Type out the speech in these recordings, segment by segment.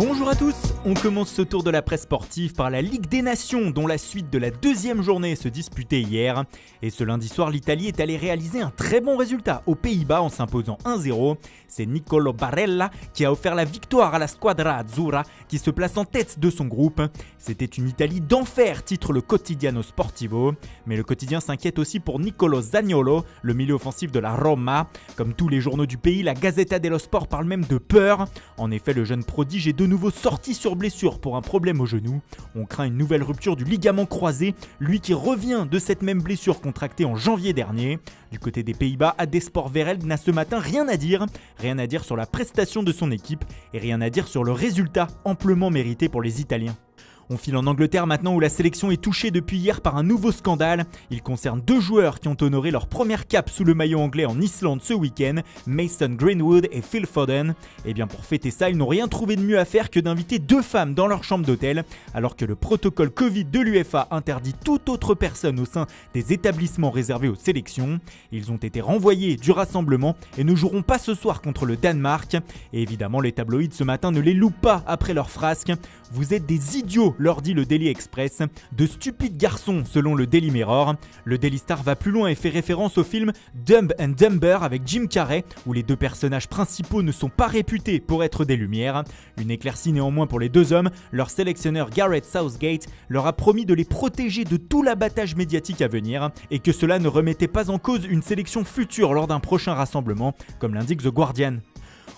Bonjour à tous, on commence ce tour de la presse sportive par la Ligue des Nations dont la suite de la deuxième journée se disputait hier. Et ce lundi soir, l'Italie est allée réaliser un très bon résultat aux Pays-Bas en s'imposant 1-0. C'est Nicolo Barella qui a offert la victoire à la Squadra Azzurra qui se place en tête de son groupe. C'était une Italie d'enfer, titre le Quotidiano Sportivo. Mais le quotidien s'inquiète aussi pour Nicolo Zaniolo, le milieu offensif de la Roma. Comme tous les journaux du pays, la Gazzetta dello Sport parle même de peur. En effet, le jeune prodige est de nouveau sorti sur blessure pour un problème au genou. On craint une nouvelle rupture du ligament croisé, lui qui revient de cette même blessure contractée en janvier dernier. Du côté des Pays-Bas, Adesport Vereld n'a ce matin rien à dire sur la prestation de son équipe et rien à dire sur le résultat amplement mérité pour les Italiens. On file en Angleterre maintenant où la sélection est touchée depuis hier par un nouveau scandale. Il concerne deux joueurs qui ont honoré leur première cape sous le maillot anglais en Islande ce week-end, Mason Greenwood et Phil Foden. Et bien pour fêter ça, ils n'ont rien trouvé de mieux à faire que d'inviter deux femmes dans leur chambre d'hôtel, alors que le protocole Covid de l'UEFA interdit toute autre personne au sein des établissements réservés aux sélections. Ils ont été renvoyés du rassemblement et ne joueront pas ce soir contre le Danemark. Et évidemment, les tabloïds ce matin ne les louent pas après leur frasque. Vous êtes des idiots, leur dit le Daily Express. De stupides garçons, selon le Daily Mirror. Le Daily Star va plus loin et fait référence au film Dumb and Dumber avec Jim Carrey, où les deux personnages principaux ne sont pas réputés pour être des lumières. Une éclaircie néanmoins pour les deux hommes, leur sélectionneur Gareth Southgate leur a promis de les protéger de tout l'abattage médiatique à venir et que cela ne remettait pas en cause une sélection future lors d'un prochain rassemblement, comme l'indique The Guardian.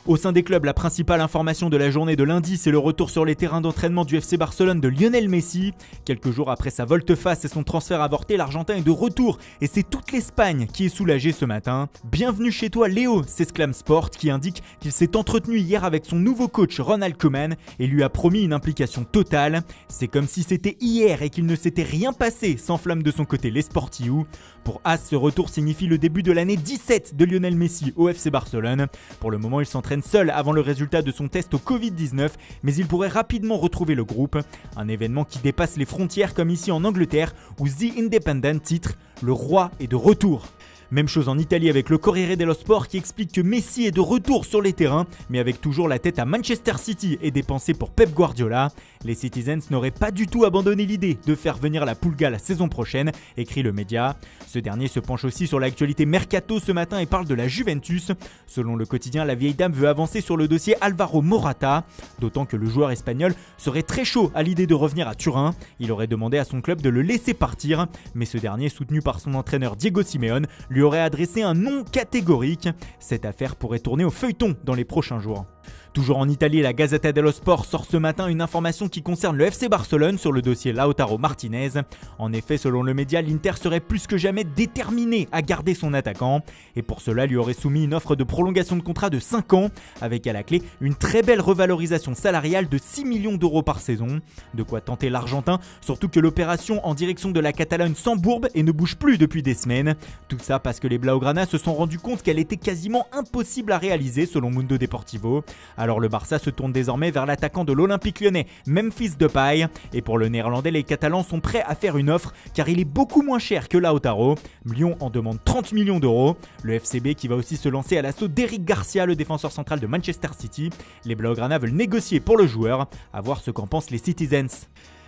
Au sein des clubs, la principale information de la journée de lundi, c'est le retour sur les terrains d'entraînement du FC Barcelone de Lionel Messi. Quelques jours après sa volte-face et son transfert avorté, l'Argentin est de retour et c'est toute l'Espagne qui est soulagée ce matin. Bienvenue chez toi Léo, s'exclame Sport qui indique qu'il s'est entretenu hier avec son nouveau coach Ronald Koeman et lui a promis une implication totale. C'est comme si c'était hier et qu'il ne s'était rien passé, s'enflamme de son côté les Sportiou. Pour As, ce retour signifie le début de l'année 17 de Lionel Messi au FC Barcelone. Pour le moment, il s'entraîne seul avant le résultat de son test au Covid-19, mais il pourrait rapidement retrouver le groupe. Un événement qui dépasse les frontières comme ici en Angleterre où The Independent titre « Le roi est de retour ». Même chose en Italie avec le Corriere dello Sport qui explique que Messi est de retour sur les terrains, mais avec toujours la tête à Manchester City et des pensées pour Pep Guardiola. Les Citizens n'auraient pas du tout abandonné l'idée de faire venir la Pulga la saison prochaine, écrit le média. Ce dernier se penche aussi sur l'actualité Mercato ce matin et parle de la Juventus. Selon le quotidien, la vieille dame veut avancer sur le dossier Alvaro Morata, d'autant que le joueur espagnol serait très chaud à l'idée de revenir à Turin. Il aurait demandé à son club de le laisser partir, mais ce dernier, soutenu par son entraîneur Diego Simeone, lui aurait adressé un non catégorique. Cette affaire pourrait tourner au feuilleton dans les prochains jours. Toujours en Italie, la Gazzetta dello Sport sort ce matin une information qui concerne le FC Barcelone sur le dossier Lautaro Martinez. En effet, selon le média, l'Inter serait plus que jamais déterminé à garder son attaquant et pour cela lui aurait soumis une offre de prolongation de contrat de 5 ans avec à la clé une très belle revalorisation salariale de 6 millions d'euros par saison. De quoi tenter l'Argentin, surtout que l'opération en direction de la Catalogne s'embourbe et ne bouge plus depuis des semaines. Tout ça parce que les Blaugrana se sont rendus compte qu'elle était quasiment impossible à réaliser selon Mundo Deportivo. Alors le Barça se tourne désormais vers l'attaquant de l'Olympique Lyonnais, Memphis Depay. Et pour le Néerlandais, les Catalans sont prêts à faire une offre car il est beaucoup moins cher que Lautaro. Lyon en demande 30 millions d'euros. Le FCB qui va aussi se lancer à l'assaut d'Eric Garcia, le défenseur central de Manchester City. Les Blaugrana veulent négocier pour le joueur. À voir ce qu'en pensent les Citizens.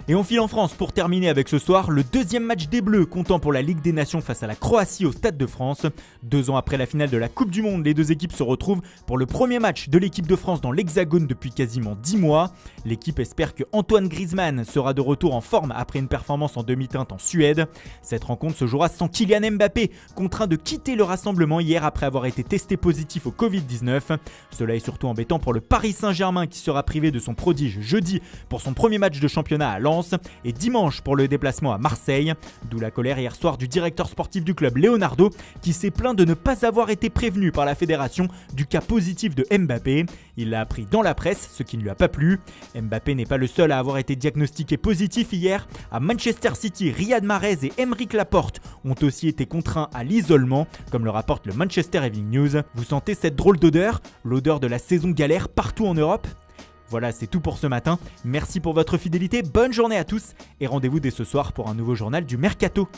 Et on file en France pour terminer avec ce soir le deuxième match des Bleus comptant pour la Ligue des Nations face à la Croatie au Stade de France. 2 ans après la finale de la Coupe du Monde, les deux équipes se retrouvent pour le premier match de l'équipe de France dans l'Hexagone depuis quasiment 10 mois. L'équipe espère que Antoine Griezmann sera de retour en forme après une performance en demi-teinte en Suède. Cette rencontre se jouera sans Kylian Mbappé, contraint de quitter le rassemblement hier après avoir été testé positif au Covid-19. Cela est surtout embêtant pour le Paris Saint-Germain qui sera privé de son prodige jeudi pour son premier match de championnat à Lens et dimanche pour le déplacement à Marseille. D'où la colère hier soir du directeur sportif du club Leonardo qui s'est plaint de ne pas avoir été prévenu par la fédération du cas positif de Mbappé. Il l'a appris dans la presse, ce qui ne lui a pas plu. Mbappé n'est pas le seul à avoir été diagnostiqué positif hier. À Manchester City, Riyad Mahrez et Aymeric Laporte ont aussi été contraints à l'isolement, comme le rapporte le Manchester Evening News. Vous sentez cette drôle d'odeur? L'odeur de la saison galère partout en Europe? Voilà, c'est tout pour ce matin. Merci pour votre fidélité, bonne journée à tous et rendez-vous dès ce soir pour un nouveau journal du Mercato.